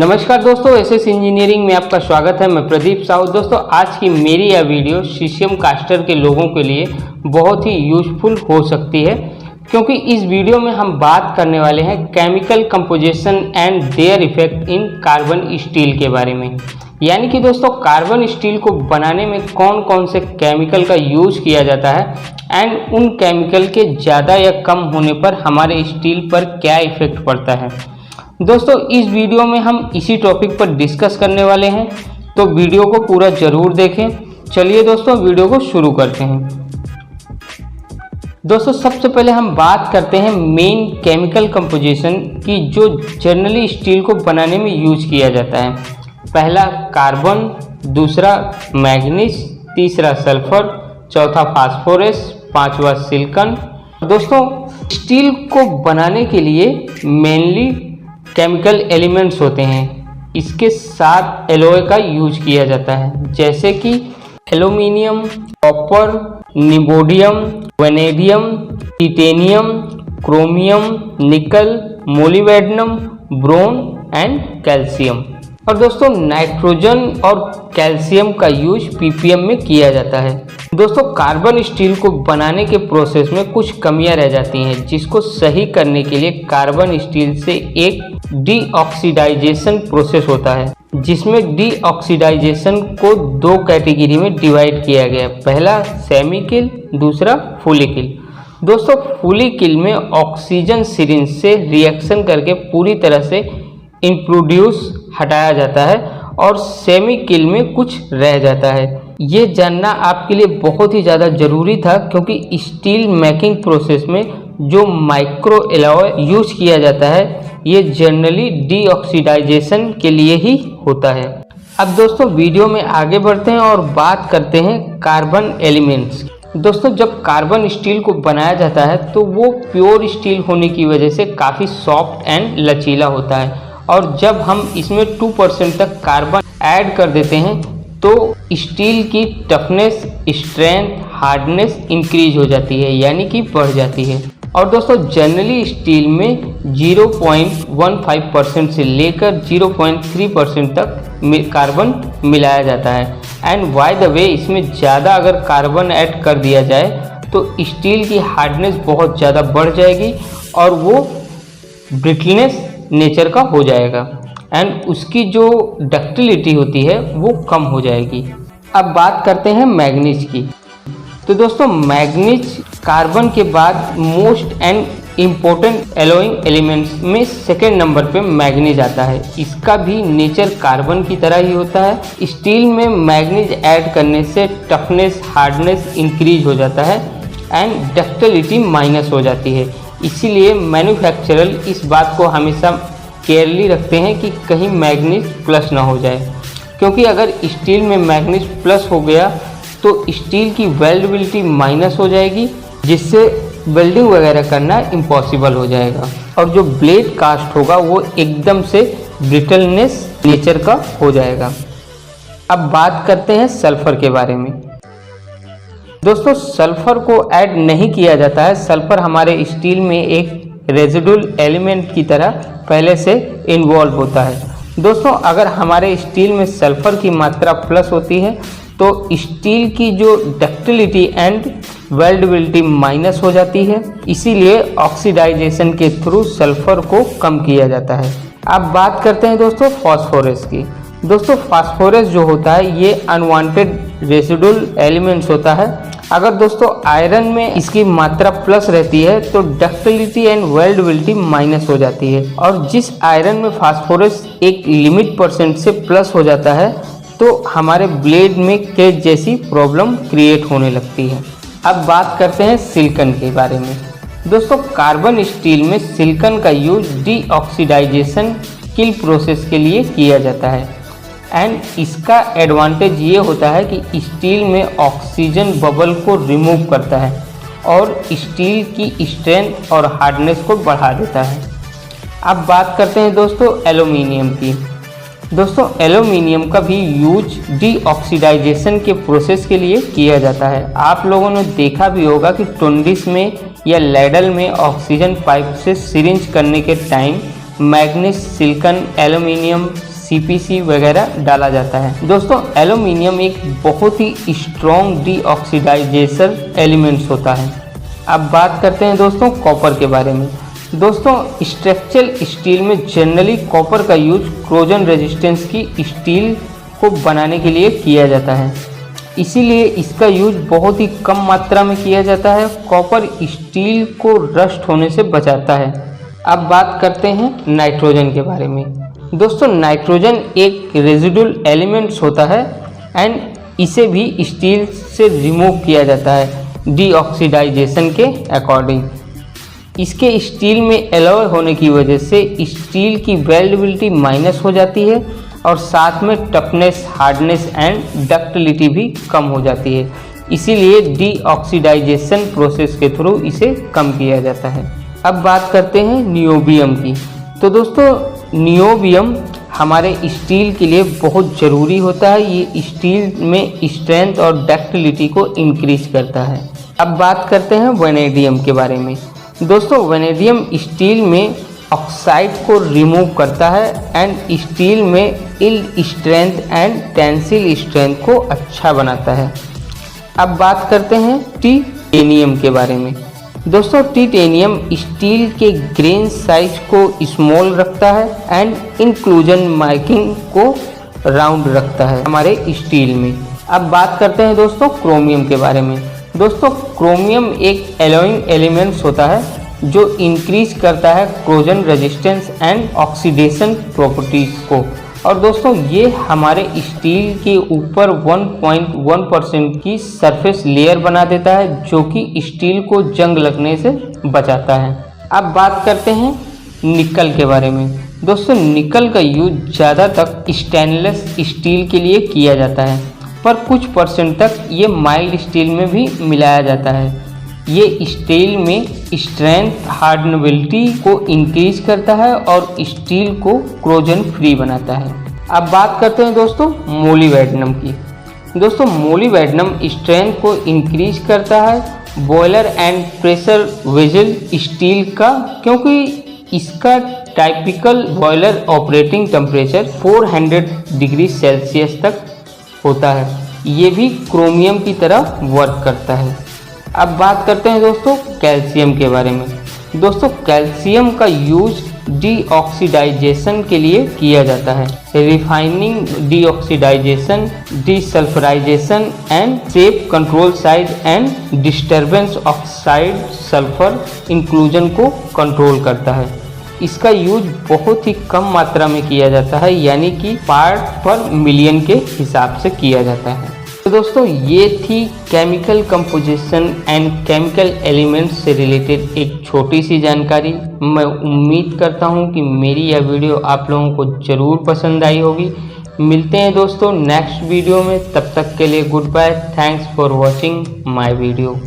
नमस्कार दोस्तों, SS engineering में आपका स्वागत है। मैं प्रदीप साहू। दोस्तों, आज की मेरी यह वीडियो सीशियम कास्टर के लोगों के लिए बहुत ही यूजफुल हो सकती है, क्योंकि इस वीडियो में हम बात करने वाले हैं chemical composition and their effect in carbon steel के बारे में। यानी कि दोस्तों, कार्बन स्टील को बनाने में कौन कौन से केमिकल का यूज़ किया जाता है एंड उन केमिकल के ज़्यादा या कम होने पर हमारे स्टील पर क्या इफेक्ट पड़ता है। दोस्तों, इस वीडियो में हम इसी टॉपिक पर डिस्कस करने वाले हैं, तो वीडियो को पूरा ज़रूर देखें। चलिए दोस्तों, वीडियो को शुरू करते हैं। दोस्तों, सबसे पहले हम बात करते हैं मेन केमिकल कंपोजिशन की, जो जनरली स्टील को बनाने में यूज किया जाता है। पहला कार्बन, दूसरा मैग्नीज, तीसरा सल्फर, चौथा फास्फोरस, पांचवा सिलिकॉन। दोस्तों, स्टील को बनाने के लिए मेनली केमिकल एलिमेंट्स होते हैं। इसके साथ एलॉय का यूज किया जाता है, जैसे कि aluminium, copper, neodymium, vanadium, titanium, chromium, निकल, मोलिब्डेनम, ब्रोन एंड कैल्शियम। और दोस्तों, नाइट्रोजन और कैल्शियम का यूज पीपीएम में किया जाता है। दोस्तों, कार्बन स्टील को बनाने के प्रोसेस में कुछ कमियां रह जाती हैं, जिसको सही करने के लिए कार्बन स्टील से एक डीऑक्सीडाइजेशन प्रोसेस होता है, जिसमें डीऑक्सीडाइजेशन को दो कैटेगरी में डिवाइड किया गया है। पहला सेमी किल, दूसरा फुली किल। दोस्तों, फुली किल में ऑक्सीजन सिरिंज से रिएक्शन करके पूरी तरह से इंप्रोड्यूस हटाया जाता है और सेमी किल में कुछ रह जाता है। ये जानना आपके लिए बहुत ही ज़्यादा ज़रूरी था, क्योंकि स्टील मेकिंग प्रोसेस में जो माइक्रो एलॉय यूज किया जाता है, ये जनरली डीऑक्सीडाइजेशन के लिए ही होता है। अब दोस्तों, वीडियो में आगे बढ़ते हैं और बात करते हैं कार्बन एलिमेंट्स। दोस्तों, जब कार्बन स्टील को बनाया जाता है तो वो प्योर स्टील होने की वजह से काफ़ी सॉफ्ट एंड लचीला होता है, और जब हम इसमें 2% तक कार्बन ऐड कर देते हैं तो स्टील की टफनेस, स्ट्रेंथ, हार्डनेस इंक्रीज हो जाती है, यानी कि बढ़ जाती है। और दोस्तों, जनरली स्टील में 0.15% से लेकर 0.3% तक कार्बन मिलाया जाता है। एंड बाय द वे, इसमें ज़्यादा अगर कार्बन ऐड कर दिया जाए तो स्टील की हार्डनेस बहुत ज़्यादा बढ़ जाएगी और वो ब्रिटलनेस नेचर का हो जाएगा, एंड उसकी जो डक्टिलिटी होती है वो कम हो जाएगी। अब बात करते हैं मैग्नीज की। तो दोस्तों, मैग्नीज कार्बन के बाद most and important alloying elements में सेकेंड नंबर पे मैग्नीज आता है। इसका भी नेचर कार्बन की तरह ही होता है। स्टील में मैग्नीज ऐड करने से टफनेस, हार्डनेस इंक्रीज हो जाता है एंड डक्टिलिटी माइनस हो जाती है। इसीलिए मैन्युफैक्चरर इस बात को हमेशा केयरली रखते हैं कि कहीं मैग्नीज प्लस ना हो जाए, क्योंकि अगर स्टील में मैग्नीज प्लस हो गया तो स्टील की वेल्डेबिलिटी माइनस हो जाएगी, जिससे वेल्डिंग वगैरह करना इम्पॉसिबल हो जाएगा, और जो ब्लेड कास्ट होगा वो एकदम से ब्रिटलनेस नेचर का हो जाएगा। अब बात करते हैं सल्फर के बारे में। दोस्तों, सल्फर को ऐड नहीं किया जाता है। सल्फर हमारे स्टील में एक रेजिडुअल एलिमेंट की तरह पहले से इन्वॉल्व होता है। दोस्तों, अगर हमारे स्टील में सल्फर की मात्रा प्लस होती है तो स्टील की जो डक्टिलिटी एंड वेल्डेबिलिटी माइनस हो जाती है। इसीलिए ऑक्सीडाइजेशन के थ्रू सल्फर को कम किया जाता है। अब बात करते हैं दोस्तों फास्फोरस की। दोस्तों, फास्फोरस जो होता है ये अनवांटेड रेसिडुअल एलिमेंट्स होता है। अगर दोस्तों आयरन में इसकी मात्रा प्लस रहती है तो डक्टिलिटी एंड वेल्डेबिलिटी माइनस हो जाती है, और जिस आयरन में फास्फोरस एक लिमिट % से प्लस हो जाता है तो हमारे ब्लेड में क्रैक जैसी प्रॉब्लम क्रिएट होने लगती है। अब बात करते हैं सिलिकॉन के बारे में। दोस्तों, कार्बन स्टील में सिलिकॉन का यूज डीऑक्सीडाइजेशन किल प्रोसेस के लिए किया जाता है, एंड इसका एडवांटेज ये होता है कि स्टील में ऑक्सीजन बबल को रिमूव करता है और स्टील की स्ट्रेंथ और हार्डनेस को बढ़ा देता है। अब बात करते हैं दोस्तों एल्यूमिनियम की। दोस्तों, एल्यूमिनियम का भी यूज डीऑक्सीडाइजेशन के प्रोसेस के लिए किया जाता है। आप लोगों ने देखा भी होगा कि टुंडिस में या लैडल में ऑक्सीजन पाइप से सिरिंज करने के time manganese, silicon, aluminium, CPC वगैरह डाला जाता है। दोस्तों एल्यूमिनियम एक बहुत ही स्ट्रॉन्ग डीऑक्सीडाइजेशन एलिमेंट्स होता है। अब बात करते हैं दोस्तों कॉपर के बारे में। दोस्तों स्ट्रक्चरल स्टील में जनरली कॉपर का यूज क्रोजन रेजिस्टेंस की स्टील को बनाने के लिए किया जाता है, इसीलिए इसका यूज बहुत ही कम मात्रा में किया जाता है। कॉपर स्टील को रस्ट होने से बचाता है। अब बात करते हैं नाइट्रोजन के बारे में। दोस्तों नाइट्रोजन एक रेजिडुअल एलिमेंट्स होता है एंड इसे भी स्टील से रिमूव किया जाता है डीऑक्सीडाइजेशन के अकॉर्डिंग। इसके स्टील में एलॉय होने की वजह से स्टील की वेल्डेबिलिटी माइनस हो जाती है और साथ में टफनेस, हार्डनेस एंड डक्टिलिटी भी कम हो जाती है, इसीलिए डीऑक्सीडाइजेशन प्रोसेस के थ्रू इसे कम किया जाता है। अब बात करते हैं नियोबियम की। तो दोस्तों नियोबियम हमारे स्टील के लिए बहुत ज़रूरी होता है। ये स्टील में स्ट्रेंथ और डक्टिलिटी को इंक्रीज करता है। अब बात करते हैं वेनेडियम के बारे में। दोस्तों वेनेडियम स्टील में ऑक्साइड को रिमूव करता है एंड स्टील में yield strength and tensile strength को अच्छा बनाता है। अब बात करते हैं टिटेनियम के बारे में। दोस्तों टिटेनियम स्टील के ग्रेन साइज को स्मॉल रखता है एंड इंक्लूजन मार्किंग को राउंड रखता है हमारे स्टील में। अब बात करते हैं दोस्तों क्रोमियम के बारे में। दोस्तों क्रोमियम एक एलॉइंग एलिमेंट्स होता है जो इंक्रीज करता है corrosion resistance and oxidation properties को। और दोस्तों ये हमारे स्टील के ऊपर 1.1% की सरफेस लेयर बना देता है जो कि स्टील को जंग लगने से बचाता है। अब बात करते हैं निकल के बारे में। दोस्तों निकल का यूज ज़्यादातर स्टेनलेस स्टील के लिए किया जाता है, पर कुछ परसेंट तक ये माइल्ड स्टील में भी मिलाया जाता है। ये स्टील में स्ट्रेंथ, हार्डनेबिलिटी को इंक्रीज करता है और स्टील को क्रोजन फ्री बनाता है। अब बात करते हैं दोस्तों मोलिब्डेनम की। दोस्तों मोलिब्डेनम स्ट्रेंथ को इंक्रीज करता है boiler and pressure vessel steel का, क्योंकि इसका typical boiler operating temperature 400 degree Celsius तक होता है। ये भी क्रोमियम की तरह वर्क करता है। अब बात करते हैं दोस्तों कैल्शियम के बारे में। दोस्तों कैल्शियम का यूज डीऑक्सीडाइजेशन के लिए किया जाता है। Refining, deoxidisation, desulphurisation and shape control size and disturbance oxide sulphur inclusion को कंट्रोल करता है। इसका यूज बहुत ही कम मात्रा में किया जाता है, यानी कि पार्ट पर मिलियन के हिसाब से किया जाता है। तो दोस्तों ये थी chemical composition and chemical elements से रिलेटेड एक छोटी सी जानकारी। मैं उम्मीद करता हूँ कि मेरी यह वीडियो आप लोगों को ज़रूर पसंद आई होगी। मिलते हैं दोस्तों नेक्स्ट वीडियो में, तब तक के लिए goodbye. Thanks for watching my video.